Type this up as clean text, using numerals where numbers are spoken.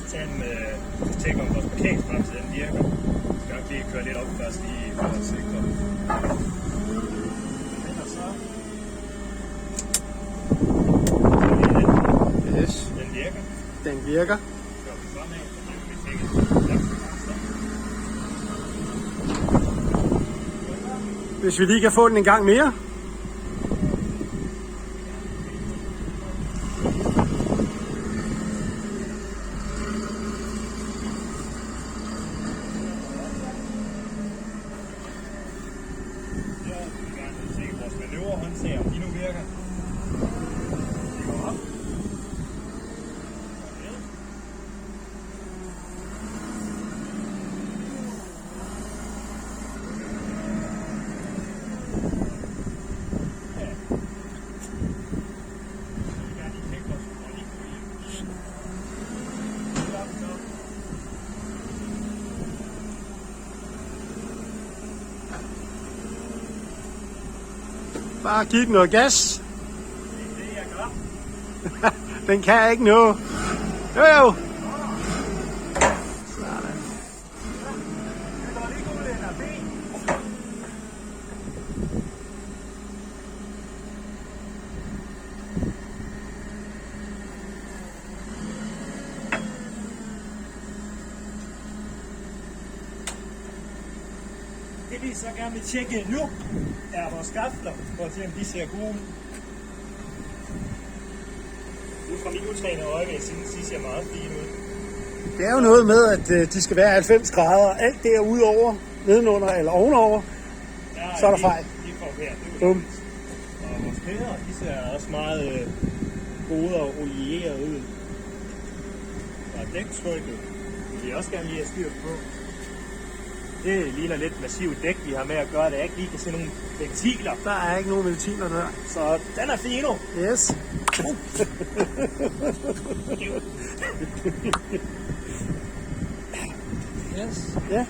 også tage en tjek om vores parkeringsbremse, den virker. Vi skal nok lige køre lidt op først lige for at sikre. Yes. Den virker. Den virker. Så vi fremad, så kan vi tjekke. Hvis vi lige kan få den en gang mere. Vores manøvrehåndtag, om de nu virker. De går op. Bare giv den noget gas. Det er det, jeg gør. Den kan ikke nå. Jo jo. Sådan. Det går lige ud af ben. Det vi så gerne vil tjekke nu, er vores skafler, for at se om de ser gode ud. Ud fra mit utrænede øje vil jeg synes, de ser meget fine ud. Det er jo noget med, at de skal være 90 grader. Alt derudover, nedenunder eller ovenover, så er der fejl. De får her, det er Bum. Og vores kæder, de ser også meget gode og olierede ud. Og dæktrykket vil jeg også gerne lige have styr på. Det ligner lidt massivt dæk, vi har med at gøre, da jeg ikke lige kan se nogle ventiler. Der er ikke nogen ventiler der. Så den er fin nu. Yes. Yes. Ja.